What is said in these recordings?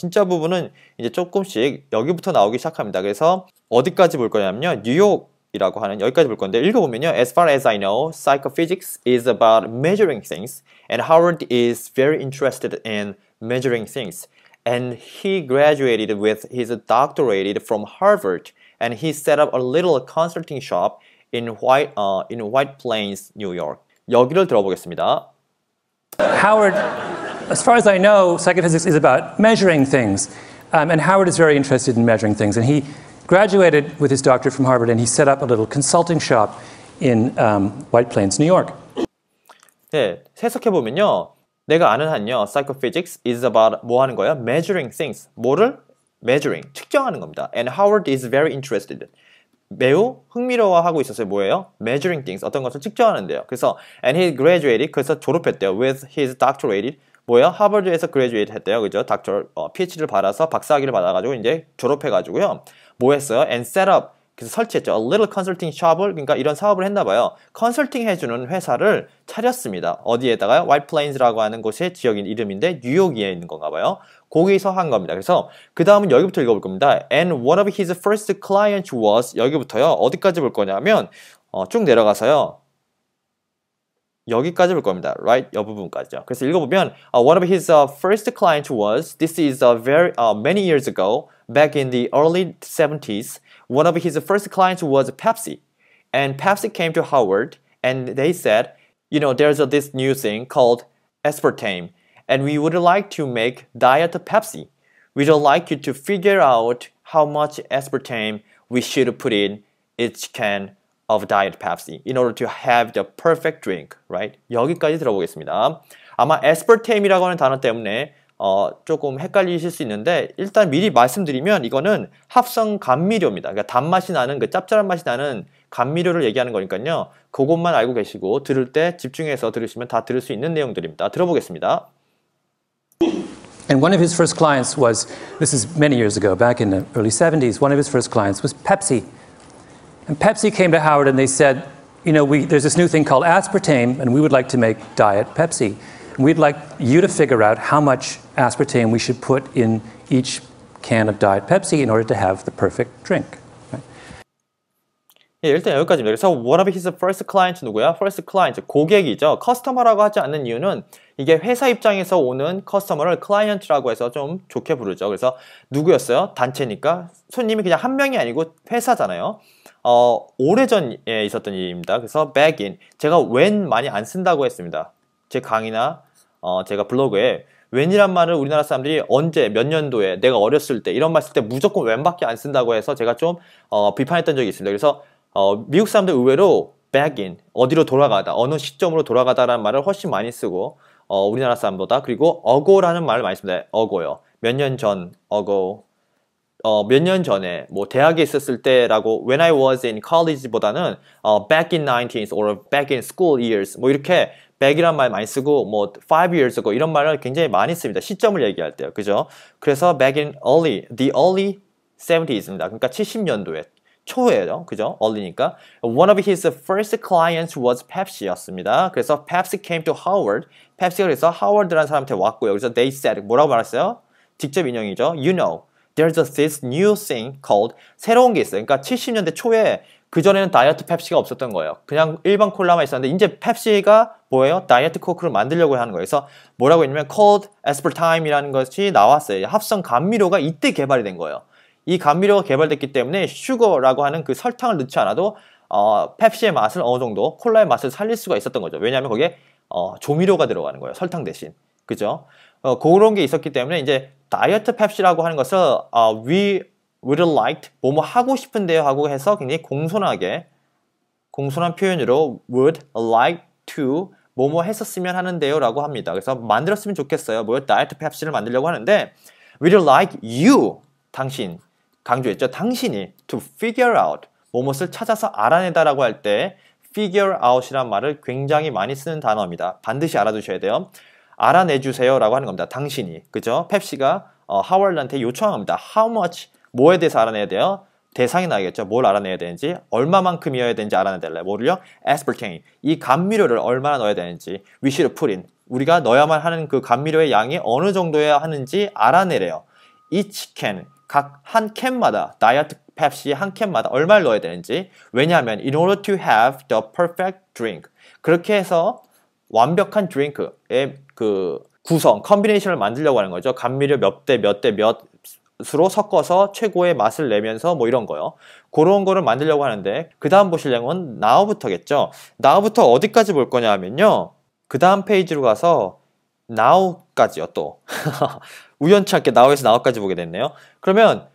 진짜 부분은 이제 조금씩 여기부터 나오기 시작합니다. 그래서 어디까지 볼 거냐면요. 뉴욕이라고 하는 여기까지 볼 건데 읽어보면요. As far as I know, psychophysics is about measuring things, and Howard is very interested in measuring things. And he graduated with his doctorate from Harvard, and he set up a little consulting shop in White Plains, New York. 여기를 들어보겠습니다. Howard, as far as I know, psychophysics is about measuring things, and Howard is very interested in measuring things. And he graduated with his doctorate from Harvard, and he set up a little consulting shop in White Plains, New York. 네, 해석해 보면요. 내가 아는 한요, psychophysics is about 뭐 하는 거야? Measuring things. 뭐를? Measuring. 측정하는 겁니다. And Howard is very interested. 매우 흥미로워하고 있었어요. 뭐예요? Measuring things. 어떤 것을 측정하는데요. 그래서 and he graduated. 그래서 졸업했대요. With his doctorate. 뭐예요? 하버드에서 graduate 했대요. 그죠? PhD를 받아서 박사학위를 받아가지고 이제 졸업해가지고요. 뭐 했어요? And set up. 그래서 설치했죠. A little consulting shop을, 그러니까 이런 사업을 했나봐요. 컨설팅 해주는 회사를 차렸습니다. 어디에다가요? White Plains라고 하는 곳의 지역인 이름인데 뉴욕에 있는 건가봐요. 거기서 한 겁니다. 그래서 그 다음은 여기부터 읽어볼 겁니다. And one of his first clients was 여기부터요. 어디까지 볼 거냐면 쭉 내려가서요. 여기까지 볼 겁니다. Right? 이 부분까지요. 그래서 읽어보면 one of his first clients was this is very many years ago back in the early 70s. One of his first clients was Pepsi. And Pepsi came to Howard and they said, you know, there's this new thing called aspartame. And we would like to make Diet Pepsi. We'd like you to figure out how much aspartame we should put in each can of Diet Pepsi in order to have the perfect drink, right? 여기까지 들어보겠습니다. 아마 aspartame이라고 하는 단어 때문에 조금 헷갈리실 수 있는데 일단 미리 말씀드리면 이거는 합성 감미료입니다. 그러니까 단맛이 나는 그 짭짤한 맛이 나는 감미료를 얘기하는 거니까요. 그것만 알고 계시고 들을 때 집중해서 들으시면 다 들을 수 있는 내용들입니다. 들어보겠습니다. And one of his first clients was, this is many years ago, back in the early 70s, one of his first clients was Pepsi. And Pepsi came to Howard and they said, you know, there's this new thing called aspartame and we would like to make Diet Pepsi. And we'd like you to figure out how much aspartame we should put in each can of Diet Pepsi in order to have the perfect drink. 예, 일단 여기까지입니다. 그래서 one of his first client 누구야? first client, 고객이죠. 커스터머라고 하지 않는 이유는 이게 회사 입장에서 오는 커스터머를 클라이언트라고 해서 좀 좋게 부르죠. 그래서 누구였어요? 단체니까 손님이 그냥 한 명이 아니고 회사잖아요. 오래전에 있었던 일입니다. 그래서 back in, 제가 when 많이 안 쓴다고 했습니다. 제 강의나 제가 블로그에 when이란 말을 우리나라 사람들이 언제, 몇 년도에, 내가 어렸을 때 이런 말 쓸 때 무조건 when밖에 안 쓴다고 해서 제가 좀 비판했던 적이 있습니다. 그래서 미국 사람들 의외로 back in, 어디로 돌아가다, 어느 시점으로 돌아가다라는 말을 훨씬 많이 쓰고 우리나라 사람보다. 그리고 ago라는 말을 많이 씁니다. ago요. 몇 년 전, ago. 몇 년 전에 뭐 대학에 있었을 때라고 when I was in college보다는 back in 90s or back in school years 뭐 이렇게 back이란 말 많이 쓰고 뭐 5 years ago 이런 말을 굉장히 많이 씁니다. 시점을 얘기할 때요. 그죠? 그래서 back in the early 70s입니다. 그러니까 70년도에 초예요. 그죠? early니까. One of his first clients was Pepsi였습니다. 그래서 Pepsi came to Howard. Pepsi가 그래서 Howard라는 사람한테 왔고요. 그래서 they said 뭐라고 말했어요? 직접 인용이죠. You know, there's this new thing called 새로운 게 있어요. 그러니까 70년대 초에 그전에는 다이어트 펩시가 없었던 거예요. 그냥 일반 콜라만 있었는데 이제 펩시가 뭐예요? 다이어트 코크를 만들려고 하는 거예요. 그래서 뭐라고 했냐면 called aspartame이라는 것이 나왔어요. 합성 감미료가 이때 개발이 된 거예요. 이 감미료가 개발됐기 때문에 슈거라고 하는 그 설탕을 넣지 않아도 펩시의 맛을 어느 정도 콜라의 맛을 살릴 수가 있었던 거죠. 왜냐하면 거기에 조미료가 들어가는 거예요. 설탕 대신. 그죠? 그런 게 있었기 때문에 이제 다이어트 펩시라고 하는 것을 we would like 뭐뭐 하고 싶은데요 하고 해서 굉장히 공손한 표현으로 would like to 뭐뭐 했었으면 하는데요 라고 합니다. 그래서 만들었으면 좋겠어요. 뭐요? 다이어트 펩시를 만들려고 하는데 we'd like you 당신 강조했죠. 당신이 to figure out 뭐뭇을 찾아서 알아내다 라고 할 때 figure out이란 말을 굉장히 많이 쓰는 단어입니다. 반드시 알아두셔야 돼요. 알아내주세요 라고 하는 겁니다. 당신이. 그죠? 펩시가 하워드한테 요청합니다. How much? 뭐에 대해서 알아내야 돼요? 대상이 나겠죠. 뭘 알아내야 되는지, 얼마만큼이어야 되는지 알아내야 될래. 뭐를요? aspartame. 이 감미료를 얼마나 넣어야 되는지, we should put in. 우리가 넣어야만 하는 그 감미료의 양이 어느 정도여야 하는지 알아내래요. each can, 각 한 캔마다, 다이어트 펩시 한 캔마다 얼마를 넣어야 되는지. 왜냐하면 in order to have the perfect drink. 그렇게 해서 완벽한 드링크의 그 구성, 컨비네이션을 만들려고 하는 거죠. 감미료 몇 대 몇으로 섞어서 최고의 맛을 내면서 뭐 이런 거요. 그런 거를 만들려고 하는데 그 다음 보실 내용은 now부터겠죠. now부터 어디까지 볼 거냐 하면요. 그 다음 페이지로 가서 now까지요 또. 우연치 않게 now에서 now까지 보게 됐네요. 그러면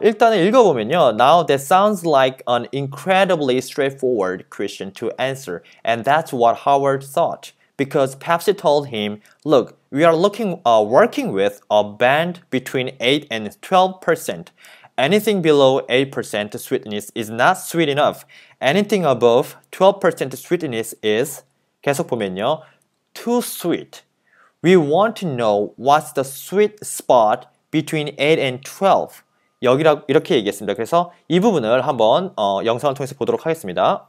일단은 읽어보면요. Now that sounds like an incredibly straightforward question to answer, and that's what Howard thought. Because Pepsi told him, look, we are working with a band between 8 and 12%. Anything below 8% sweetness is not sweet enough. Anything above 12% sweetness is, 계속 보면요, too sweet. We want to know what's the sweet spot between 8 and 12. 이렇게 얘기했습니다. 그래서 이 부분을 한번 영상을 통해서 보도록 하겠습니다.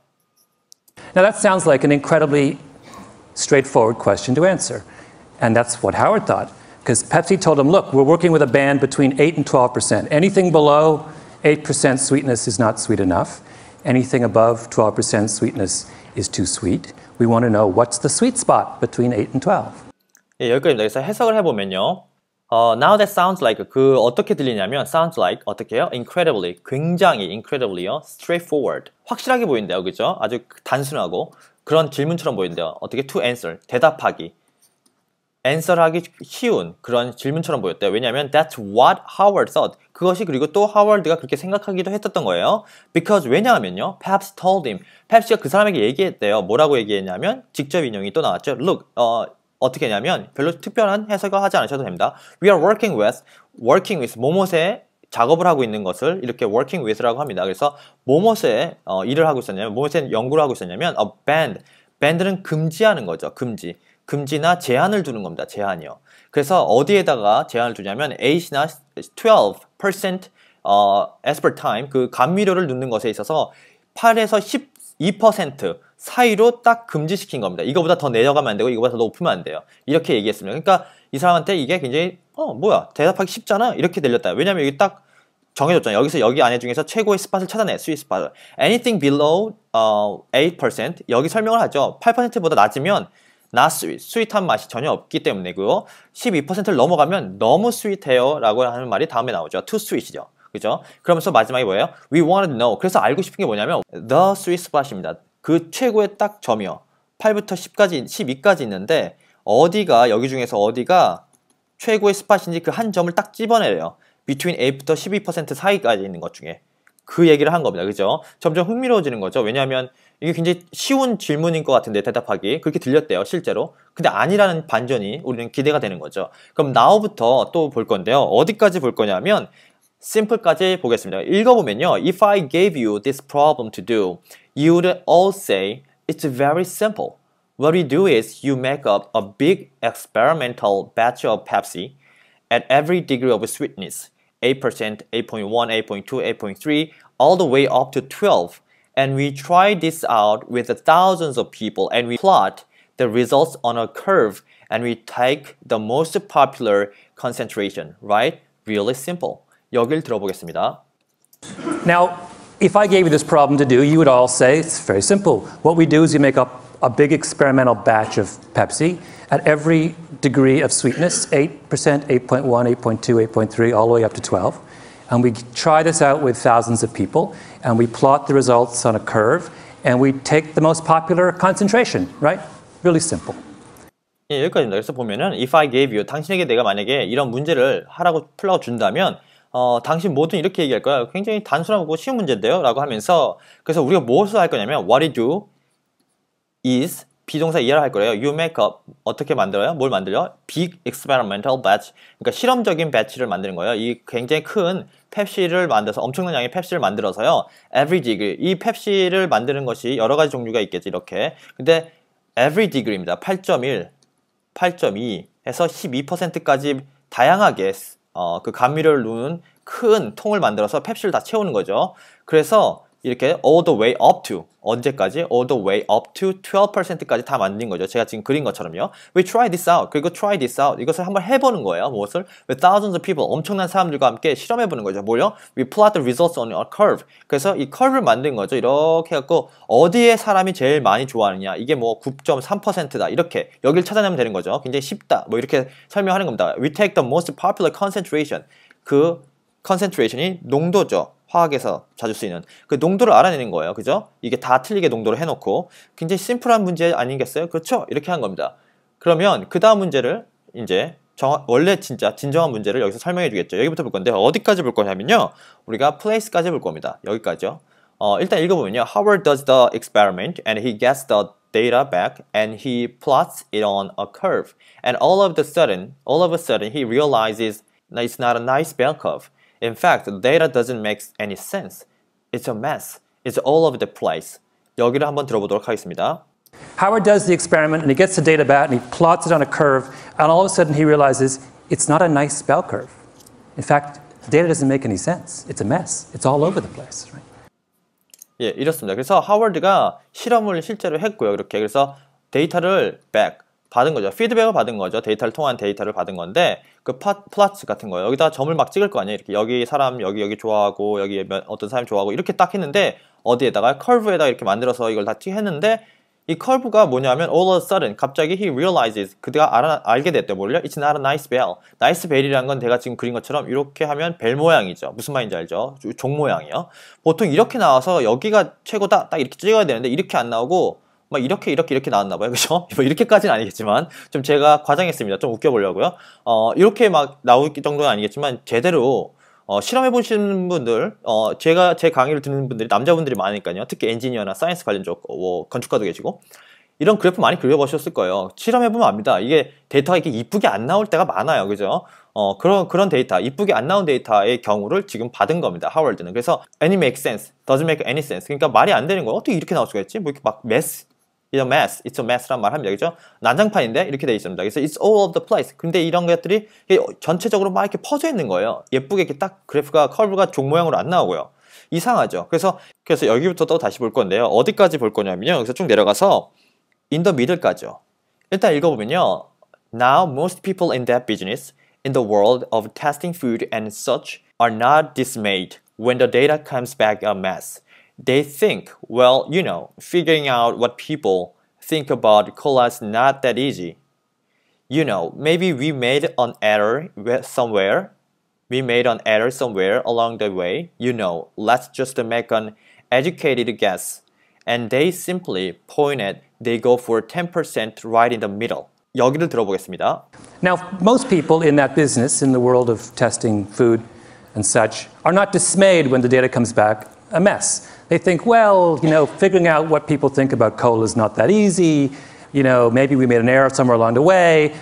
Now that sounds like an incredibly straightforward question to answer. And that's what Howard thought. Because Pepsi told him, look, we're working with a band between 8 and 12%. Anything below 8% sweetness is not sweet enough. Anything above 12% sweetness is too sweet. We want to know what's the sweet spot between 8 and 12. 예, 여기까지입니다. 그래서 해석을 해보면요. Now that sounds like, 그 어떻게 들리냐면 sounds like 어떻게 해요? Incredibly, 굉장히 incredibly요. Straightforward, 확실하게 보인대요. 그죠? 아주 단순하고 그런 질문처럼 보인대요. 어떻게 to answer, 대답하기, answer하기 쉬운 그런 질문처럼 보였대요. 왜냐하면 that's what Howard thought. 그것이 그리고 또 하워드가 그렇게 생각하기도 했었던 거예요. Because 왜냐하면요. Pepsi told him. 펩시가 그 사람에게 얘기했대요. 뭐라고 얘기했냐면 직접 인용이 또 나왔죠. Look, 어떻게 했냐면 별로 특별한 해석을 하지 않으셔도 됩니다. We are working with 뭐뭇에 작업을 하고 있는 것을 이렇게 working with라고 합니다. 그래서 뭐뭇에 일을 하고 있었냐면 뭐뭇에 연구를 하고 있었냐면 a band. band는 금지하는 거죠. 금지나 제한을 두는 겁니다. 제한이요. 그래서 어디에다가 제한을 두냐면 8이나 12% aspartame 그 감미료를 넣는 것에 있어서 8에서 12% 사이로 딱 금지시킨 겁니다. 이거보다 더 내려가면 안 되고 이거보다 더 높으면 안 돼요. 이렇게 얘기했습니다. 그러니까 이 사람한테 이게 굉장히 뭐야 대답하기 쉽잖아 이렇게 들렸다. 왜냐면 여기 딱 정해줬잖아요. 여기 안에 중에서 최고의 스팟을 찾아내. 스윗 스팟을. Anything below 8% 여기 설명을 하죠. 8%보다 낮으면 not sweet. 스윗한 맛이 전혀 없기 때문이고요. 12%를 넘어가면 너무 스윗해요 라고 하는 말이 다음에 나오죠. too sweet이죠. 그죠? 그러면서 마지막에 뭐예요? We want to know. 그래서 알고 싶은 게 뭐냐면 the sweet spot입니다. 그 최고의 딱 점이요. 8부터 10까지, 12까지 있는데 어디가 여기 중에서 어디가 최고의 스팟인지 그 한 점을 딱 집어내래요. between 8부터 12% 사이까지 있는 것 중에 그 얘기를 한 겁니다. 그죠? 점점 흥미로워지는 거죠. 왜냐하면 이게 굉장히 쉬운 질문인 것 같은데 대답하기 그렇게 들렸대요. 실제로. 근데 아니라는 반전이 우리는 기대가 되는 거죠. 그럼 now부터 또 볼 건데요. 어디까지 볼 거냐면 simple까지 보겠습니다. 읽어보면요. If I gave you this problem to do, you would all say it's very simple. What you do is you make up a big experimental batch of Pepsi at every degree of sweetness. 8%, 8.1, 8.2, 8.3, all the way up to 12. And we try this out with thousands of people and we plot the results on a curve and we take the most popular concentration, right? Really simple. 여길 들어보겠습니다. Now, if I gave you this problem to do, you would all say it's very simple. What we do is we make up a big experimental batch of Pepsi at every degree of sweetness, 8%, 8.1, 8.2, 8.3, all the way up to 12. And we try this out with thousands of people, and we plot the results on a curve, and we take the most popular concentration, right? Really simple. 예, 여기까지입니다. 그래서 보면은 if I gave you, 당신에게 내가 만약에 이런 문제를 풀라고 준다면 당신 뭐든 이렇게 얘기할 거야. 굉장히 단순하고 쉬운 문제인데요? 라고 하면서 그래서 우리가 무엇을 할 거냐면 what you do is 비동사 이해를 할 거예요. You make up 어떻게 만들어요? 뭘 만들어요? Big experimental batch. 그러니까 실험적인 배치를 만드는 거예요. 이 굉장히 큰 펩시를 만들어서 엄청난 양의 펩시를 만들어서요. Every degree. 이 펩시를 만드는 것이 여러 가지 종류가 있겠지 이렇게. 근데 every degree입니다. 8.1, 8.2 해서 12%까지 다양하게 그 감미료를 넣는 큰 통을 만들어서 펩시를 다 채우는 거죠. 그래서 이렇게 all the way up to 언제까지? all the way up to 12%까지 다 만든 거죠. 제가 지금 그린 것처럼요. We try this out. 그리고 try this out. 이것을 한번 해보는 거예요. 무엇을? With thousands of people. 엄청난 사람들과 함께 실험해보는 거죠. 뭐요? We plot the results on a curve. 그래서 이 curve를 만든 거죠. 이렇게 해갖고 어디에 사람이 제일 많이 좋아하느냐. 이게 뭐 9.3%다. 이렇게 여기를 찾아내면 되는 거죠. 굉장히 쉽다. 뭐 이렇게 설명하는 겁니다. We take the most popular concentration. 그 concentration이 농도죠. 화학에서 자주 쓰이는 그 농도를 알아내는 거예요. 그죠? 이게 다 틀리게 농도를 해놓고 굉장히 심플한 문제 아니겠어요? 그렇죠? 이렇게 한 겁니다. 그러면 그 다음 문제를 이제 원래 진짜 진정한 문제를 여기서 설명해 주겠죠. 여기부터 볼 건데 어디까지 볼 거냐면요. 우리가 place까지 볼 겁니다. 여기까지요. 일단 읽어보면요. Howard does the experiment and he gets the data back and he plots it on a curve. And all of a sudden he realizes that it's not a nice bell curve. In fact, the data doesn't make any sense. It's a mess. It's all over the place. 여기를 한번 들어보도록 하겠습니다. Howard does the experiment and he gets the data back and he plots it on a curve and all of a sudden he realizes it's not a nice bell curve. In fact, the data doesn't make any sense. It's a mess. It's all over the place. Right? 예, 이렇습니다. 그래서 하워드가 실험을 실제로 했고요. 이렇게 그래서 데이터를 받은 거죠. 피드백을 받은 거죠. 데이터를 통한 데이터를 받은 건데 그 플러츠 같은 거예요. 여기다 점을 막 찍을 거 아니에요. 이렇게 여기 사람 여기 좋아하고 여기 어떤 사람이 좋아하고 이렇게 딱 했는데 어디에다가 커브에다가 이렇게 만들어서 이걸 다 했는데 이 커브가 뭐냐면 all of a sudden 갑자기 he realizes 그가 알게 됐대요. 뭘요? It's not a nice bell. nice bell이라는 건 내가 지금 그린 것처럼 이렇게 하면 벨 모양이죠. 무슨 말인지 알죠? 종 모양이요. 보통 이렇게 나와서 여기가 최고다 딱 이렇게 찍어야 되는데 이렇게 안 나오고 막 이렇게 나왔나 봐요. 그죠? 뭐 이렇게까지는 아니겠지만 좀 제가 과장했습니다. 좀 웃겨보려고요. 이렇게 막 나올 정도는 아니겠지만 제대로 실험해 보시는 분들 제 강의를 듣는 분들이 남자분들이 많으니까요. 특히 엔지니어나 사이언스 관련 쪽 건축가도 계시고 이런 그래프 많이 그려보셨을 거예요. 실험해보면 압니다. 이게 데이터가 이렇게 이쁘게 안 나올 때가 많아요. 그죠? 그런 데이터, 이쁘게 안 나온 데이터의 경우를 지금 받은 겁니다. 하워드는. 그래서 any make sense, doesn't make any sense. 그러니까 말이 안 되는 거예요. 어떻게 이렇게 나올 수가 있지? 뭐 이렇게 막 it's a mess란 말 합니다. 그죠? 난장판인데 이렇게 돼 있습니다. 그래서 it's all over the place. 근데 이런 것들이 전체적으로 막 이렇게 퍼져 있는 거예요. 예쁘게 이렇게 딱 커브가 종 모양으로 안 나오고요. 이상하죠. 그래서 여기부터 또 다시 볼 건데요. 어디까지 볼 거냐면요. 여기서 쭉 내려가서 in the middle까지요. 일단 읽어보면요. Now most people in that business, in the world of testing food and such, are not dismayed when the data comes back a mess. They think, well, figuring out what people think about cola is not that easy. Maybe we made an error somewhere. We made an error somewhere along the way. Let's just make an educated guess. And they simply point at, they go for 10% right in the middle. 여기를 들어보겠습니다. Now, most people in that business, in the world of testing food and such, are not dismayed when the data comes back a mess. They think, well, figuring out what people think about cola is not that easy. Maybe we made an error somewhere along the way.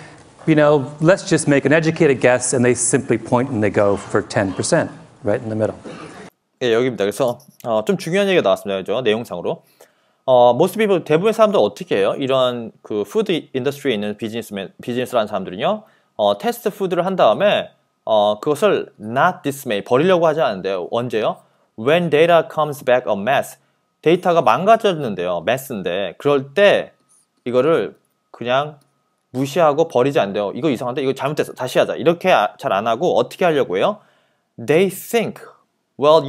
Let's just make an educated guess, and they simply point and they go for 10%, right in the middle. 예, 여기입니다. 그래서 좀 중요한 얘기가 나왔습니다. 그죠? 내용상으로. most people, 대부분의 사람들 어떻게 해요? 이런 그 푸드 인더스트리에 있는 비즈니스라는 사람들은요. 테스트 푸드를 한 다음에 그것을 not dismay, 버리려고 하지 않는데요. 언제요? When data comes back a mess. 데이터가 망가졌는데요. mess인데 그럴 때 이거를 그냥 무시하고 버리지 않는데요. 이거 이상한데? 이거 잘못됐어. 다시 하자. 이렇게 잘 안 하고 어떻게 하려고 해요? They think, well,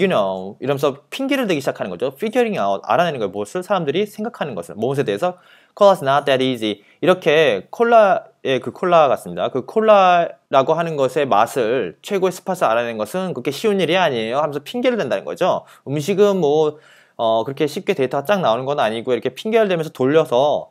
이러면서 핑계를 대기 시작하는 거죠. Figuring out, 알아내는 거예요. 무엇을 사람들이 생각하는 것을. 무엇에 대해서 Cola's not that easy. 이렇게 콜라의 그 콜라 같습니다. 그 콜라라고 하는 것의 맛을, 최고의 스팟을 알아내는 것은 그렇게 쉬운 일이 아니에요. 하면서 핑계를 댄다는 거죠. 음식은 그렇게 쉽게 데이터가 쫙 나오는 건 아니고 이렇게 핑계를 대면서 돌려서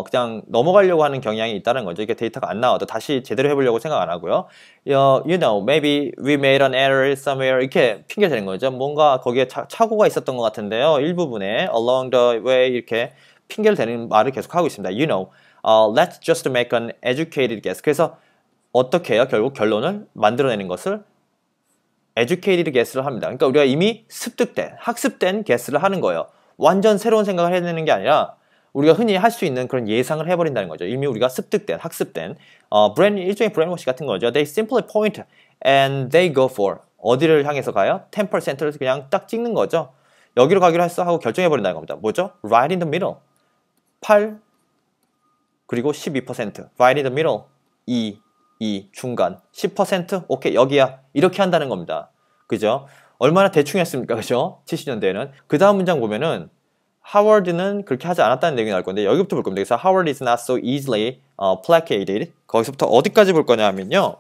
그냥 넘어가려고 하는 경향이 있다는 거죠. 이게 데이터가 안 나와도 다시 제대로 해보려고 생각 안 하고요. Maybe we made an error somewhere. 이렇게 핑계 대는 거죠. 뭔가 거기에 착오가 있었던 것 같은데요. 일부분에 along the way 이렇게 핑계를 대는 말을 계속 하고 있습니다. Let's just make an educated guess. 그래서 어떻게 해요? 결국 결론을 만들어내는 것을 educated guess를 합니다. 그러니까 우리가 이미 학습된 guess를 하는 거예요. 완전 새로운 생각을 해내는 게 아니라 우리가 흔히 할 수 있는 그런 예상을 해버린다는 거죠. 이미 우리가 학습된 일종의 브레인워시 같은 거죠. They simply point and they go for 어디를 향해서 가요? 10%를 그냥 딱 찍는 거죠. 여기로 가기로 했어 하고 결정해버린다는 겁니다. 뭐죠? Right in the middle. 8 그리고 12%. Right in the middle. 2 중간. 10% 오케이 여기야. 이렇게 한다는 겁니다. 그죠? 얼마나 대충 했습니까? 그죠? 70년대에는. 그 다음 문장 보면은 하워드는 그렇게 하지 않았다는 내용이 나올 건데 여기부터 볼 겁니다. 그래서 Howard is not so easily placated. 거기서부터 어디까지 볼 거냐 하면요.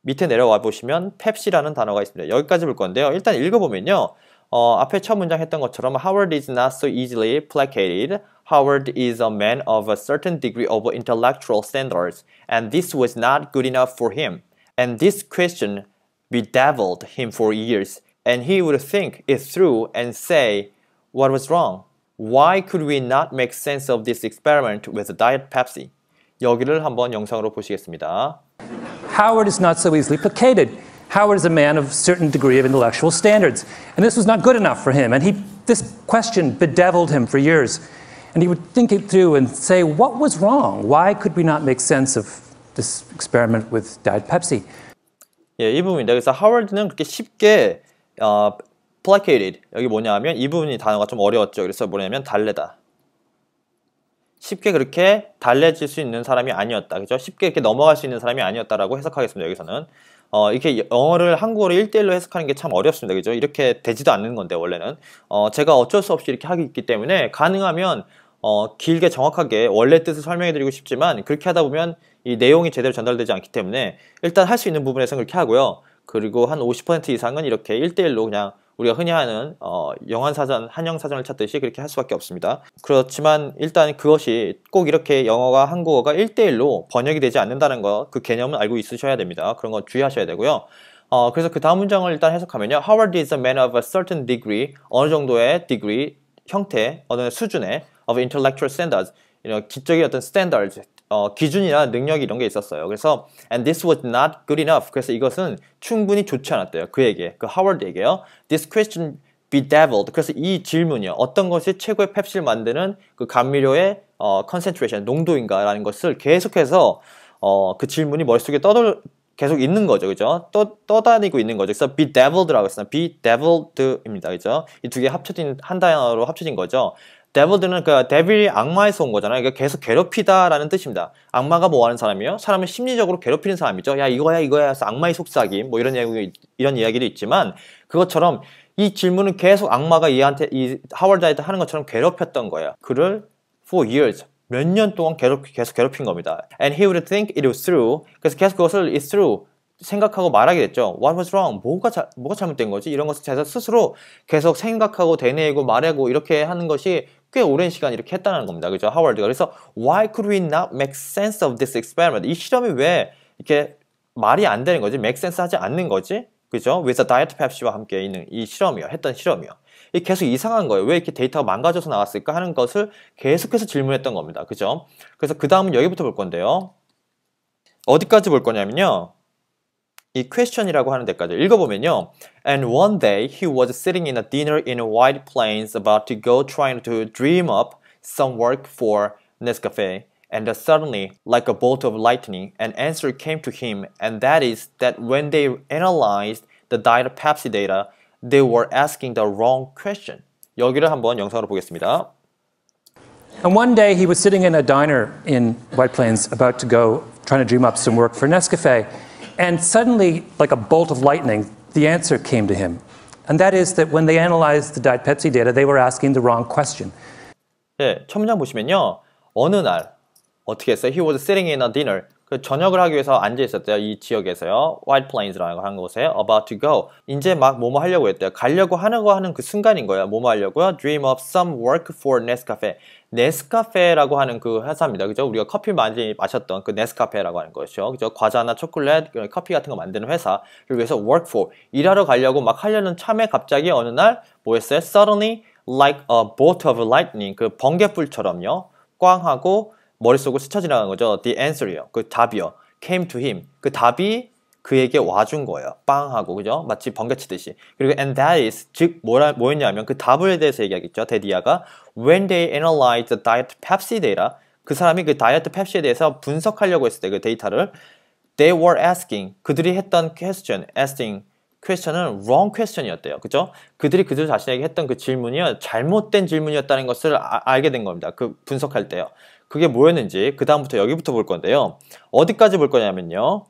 밑에 내려와 보시면 펩시라는 단어가 있습니다. 여기까지 볼 건데요. 일단 읽어보면요. 앞에 첫 문장 했던 것처럼 Howard is not so easily placated. Howard is a man of a certain degree of intellectual standards, and this was not good enough for him. And this question bedeviled him for years, and he would think it through and say, what was wrong? Why could we not make sense of this experiment with Diet Pepsi? 여기를 한번 영상으로 보시겠습니다. Howard is not so easily placated. Howard is a man of a certain degree of intellectual standards, and this was not good enough for him. And this question bedeviled him for years. And he would think it through and say, what was wrong? Why could we not make sense of this experiment with Diet Pepsi? 예, 이 부분입니다. 그래서 하워드는 그렇게 쉽게 placated, 여기 뭐냐면 이 부분이 단어가 좀 어려웠죠. 그래서 뭐냐면 달래다. 쉽게 그렇게 달래질 수 있는 사람이 아니었다. 그죠? 쉽게 이렇게 넘어갈 수 있는 사람이 아니었다라고 해석하겠습니다. 여기서는. 이렇게 영어를 한국어로 1대1로 해석하는 게 참 어렵습니다. 그죠? 이렇게 되지도 않는 건데, 원래는. 제가 어쩔 수 없이 이렇게 하기 있기 때문에, 가능하면, 길게 정확하게 원래 뜻을 설명해 드리고 싶지만, 그렇게 하다 보면 이 내용이 제대로 전달되지 않기 때문에, 일단 할 수 있는 부분에서는 그렇게 하고요. 그리고 한 50% 이상은 이렇게 1대1로 그냥 우리가 흔히 하는 영한사전, 한영사전을 찾듯이 그렇게 할 수밖에 없습니다. 그렇지만 일단 그것이 꼭 이렇게 영어가 한국어가 1대1로 번역이 되지 않는다는 거, 그 개념은 알고 있으셔야 됩니다. 그런 건 주의하셔야 되고요. 그래서 그 다음 문장을 일단 해석하면요. Howard is a man of a certain degree, 어느 정도의 degree, 형태, 어느 수준의 of intellectual standards, 기적인 어떤 standards, 기준이나 능력이 이런 게 있었어요. 그래서 and this was not good enough. 그래서 이것은 충분히 좋지 않았대요. 그에게, 그 하워드에게요. This question bedeviled. 그래서 이 질문이요. 어떤 것이 최고의 펩시를 만드는 그 감미료의 concentration, 농도인가라는 것을 계속해서 그 질문이 머릿속에 계속 있는 거죠. 그죠? 떠다니고 있는 거죠. 그래서 bedeviled라고 했어요. bedeviled입니다. 그죠? 이 두 개 합쳐진, 한 단어로 합쳐진 거죠. 데빌드는 그 데빌이 악마에서 온 거잖아요. 그러니까 계속 괴롭히다라는 뜻입니다. 악마가 뭐 하는 사람이에요? 사람을 심리적으로 괴롭히는 사람이죠. 야 이거야 해서 악마의 속삭임 뭐 이런 이야기도 있지만 그것처럼 이 질문은 계속 악마가 이 하워드한테 하는 것처럼 괴롭혔던 거예요. 그를 for years 몇 년 동안 계속 괴롭힌 겁니다. And he would think it was through. 그래서 계속 그것을 it's through 생각하고 말하게 됐죠. What was wrong? 뭐가 잘못된 거지? 이런 것을 제가 스스로 계속 생각하고 되뇌이고 말하고 이렇게 하는 것이 꽤 오랜 시간 이렇게 했다는 겁니다. 그죠? 하워드가. 그래서 Why could we not make sense of this experiment? 이 실험이 왜 이렇게 말이 안 되는 거지? make sense 하지 않는 거지? 그죠? with a diet Pepsi와 함께 있는 이 실험이요. 했던 실험이요. 이게 계속 이상한 거예요. 왜 이렇게 데이터가 망가져서 나왔을까 하는 것을 계속해서 질문했던 겁니다. 그죠? 그래서 그 다음은 여기부터 볼 건데요. 어디까지 볼 거냐면요. 이 question이라고 하는 데까지 읽어보면요. And one day he was sitting in a dinner in White Plains about to go trying to dream up some work for Nescafe. And suddenly, like a bolt of lightning, an answer came to him, and that is that when they analyzed the Diet Pepsi data, they were asking the wrong question. 여기를 한번 영상으로 보겠습니다. And one day he was sitting in a diner in White Plains about to go trying to dream up some work for Nescafe. And suddenly, like a bolt of lightning, the answer came to him. And that is that when they analyzed the Diet Pepsi data, they were asking the wrong question. 네, 첫 문장 보시면요. 어느 날, 어떻게 했어요? He was sitting in a dinner. 그 저녁을 하기 위해서 앉아 있었대요. 이 지역에서요. White Plains라고 하는 곳에 about to go. 이제 막 뭐뭐 하려고 했대요. 가려고 하는 그 순간인 거예요. 뭐뭐 하려고요? Dream up some work for Nescafe. 네스카페라고 하는 그 회사입니다. 그죠? 우리가 커피 많이 마셨던 그 네스카페라고 하는 것이죠. 그죠? 과자나 초콜릿, 커피 같은 거 만드는 회사를 위해서 work for. 일하러 가려고 막 하려는 참에 갑자기 어느 날 뭐 했어요? Suddenly like a bolt of lightning. 그 번개불처럼요. 꽝 하고 머릿속을 스쳐 지나간 거죠. The answer이요. 그 답이요. Came to him. 그 답이 그에게 와준 거예요. 빵 하고, 그죠? 마치 번개치듯이. 그리고 and that is, 즉 뭐였냐면 그 답에 대해서 얘기하겠죠. 데디아가 when they analyzed the Diet Pepsi data, 그 사람이 그 다이어트 펩시에 대해서 분석하려고 했을 때 그 데이터를 they were asking, 그들이 했던 question, asking question은 wrong question이었대요. 그죠? 그들 자신에게 했던 그 질문이요. 잘못된 질문이었다는 것을 알게 된 겁니다. 그 분석할 때요. 그게 뭐였는지 그 다음부터 여기부터 볼 건데요. 어디까지 볼 거냐면요.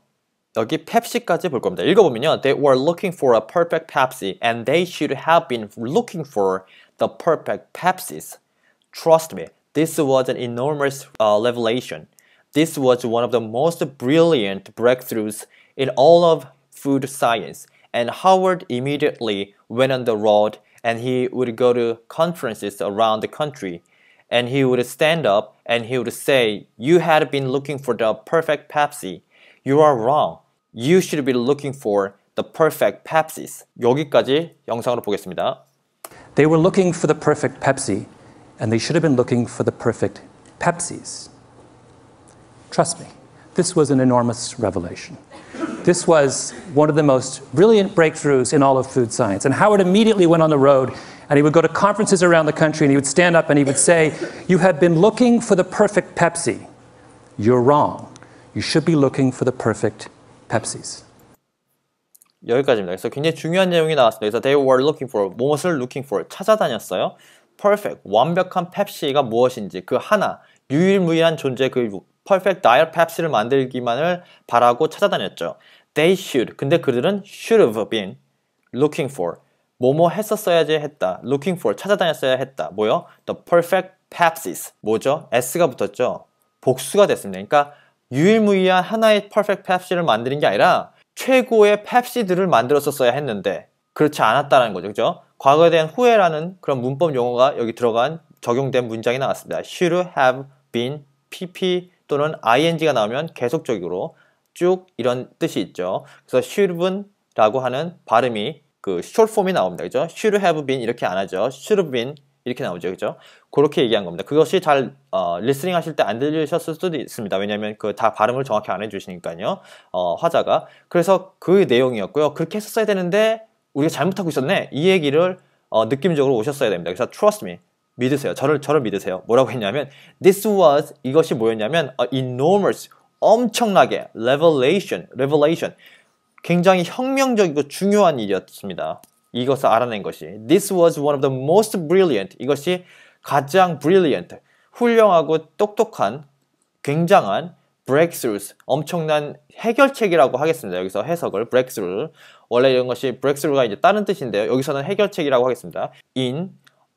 여기 펩시까지 볼 겁니다. 읽어보면요. They were looking for a perfect Pepsi and they should have been looking for the perfect Pepsis. Trust me, this was an enormous revelation. This was one of the most brilliant breakthroughs in all of food science. And Howard immediately went on the road and he would go to conferences around the country. And he would stand up and he would say, you had been looking for the perfect Pepsi. You are wrong. You should be looking for the perfect Pepsis. 여기까지 영상으로 보겠습니다. They were looking for the perfect Pepsi, and they should have been looking for the perfect Pepsis. Trust me, this was an enormous revelation. This was one of the most brilliant breakthroughs in all of food science. And Howard immediately went on the road, and he would go to conferences around the country, and he would stand up and he would say, you have been looking for the perfect Pepsi. You're wrong. You should be looking for the perfect Pepsis. 여기까지입니다. 그래서 굉장히 중요한 내용이 나왔습니다. 그래서 they were looking for, 무엇을 looking for? 찾아다녔어요. perfect, 완벽한 펩시가 무엇인지 그 하나, 유일무이한 존재 그 perfect diet 펩시를 만들기만을 바라고 찾아다녔죠. They should, 근데 그들은 should have been looking for, 뭐뭐 했었어야지 했다. looking for, 찾아다녔어야 했다. 뭐요? The perfect Pepsis. 뭐죠? S가 붙었죠. 복수가 됐습니다. 그러니까 유일무이한 하나의 perfect 펩시를 만드는 게 아니라 최고의 펩시들을 만들었었어야 했는데 그렇지 않았다는 거죠. 그죠? 과거에 대한 후회라는 그런 문법 용어가 여기 들어간 적용된 문장이 나왔습니다. should have been, pp 또는 ing가 나오면 계속적으로 쭉 이런 뜻이 있죠. 그래서 should have been 라고 하는 발음이 그 short form이 나옵니다. 그죠? should have been 이렇게 안 하죠. should have been 이렇게 나오죠. 그죠? 그렇게 얘기한 겁니다. 그것이 잘 리스닝 하실 때 안 들리셨을 수도 있습니다. 왜냐하면 그 다 발음을 정확히 안 해주시니까요. 화자가. 그래서 그 내용이었고요. 그렇게 했었어야 되는데 우리가 잘못하고 있었네. 이 얘기를 느낌적으로 오셨어야 됩니다. 그래서 trust me. 믿으세요. 저를 믿으세요. 뭐라고 했냐면 this was, 이것이 뭐였냐면 enormous, 엄청나게 revelation. 굉장히 혁명적이고 중요한 일이었습니다. 이것을 알아낸 것이 This was one of the most brilliant, 이것이 가장 brilliant, 훌륭하고 똑똑한 굉장한 breakthroughs, 엄청난 해결책이라고 하겠습니다. 여기서 해석을 breakthrough, 원래 이런 것이 breakthrough가 이제 다른 뜻인데요. 여기서는 해결책이라고 하겠습니다. In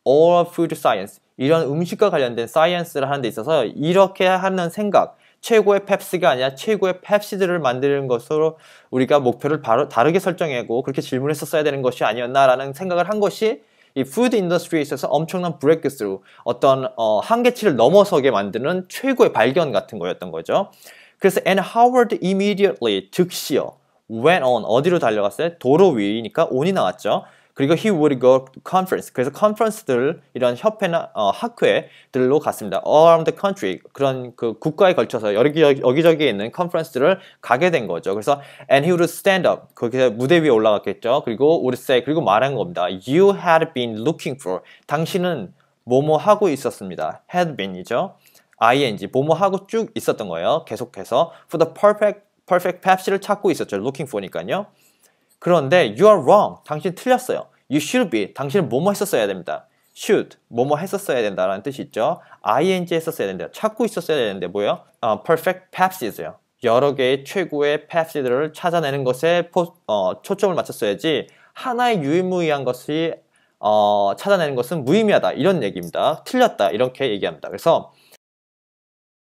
all of food science, 이런 음식과 관련된 사이언스를 하는 데 있어서 이렇게 하는 생각, 최고의 펩시가 아니라 최고의 펩시들을 만드는 것으로 우리가 목표를 다르게 설정하고 그렇게 질문했었어야 되는 것이 아니었나라는 생각을 한 것이 이 푸드 인더스트리에 있어서 엄청난 브레이크스루, 어떤 한계치를 넘어서게 만드는 최고의 발견 같은 거였던 거죠. 그래서 and Howard immediately, 즉시요, went on, 어디로 달려갔어요? 도로 위니까 on이 나왔죠. 그리고 he would go to conference. 그래서 컨퍼런스들, 이런 협회나 학회들로 갔습니다. All around the country. 그런 그 국가에 걸쳐서 여기저기에 있는 컨퍼런스들을 가게 된 거죠. 그래서 and he would stand up. 거기서 무대 위에 올라갔겠죠. 그리고 would say, 그리고 말한 겁니다. You had been looking for. 당신은 뭐뭐 하고 있었습니다. had been이죠. ing, 뭐뭐 하고 쭉 있었던 거예요. 계속해서 for the perfect Pepsi를 찾고 있었죠. looking for니까요. 그런데 you are wrong. 당신 틀렸어요. You should be. 당신은 뭐뭐 했었어야 됩니다. should. 뭐뭐 했었어야 된다라는 뜻이 있죠. ing 했었어야 된다. 찾고 있었어야 되는데 뭐예요? perfect Pepsi예요. 여러 개의 최고의 Pepsi들을 찾아내는 것에 초점을 맞췄어야지 하나의 유일무이한 것이 찾아내는 것은 무의미하다. 이런 얘기입니다. 틀렸다. 이렇게 얘기합니다. 그래서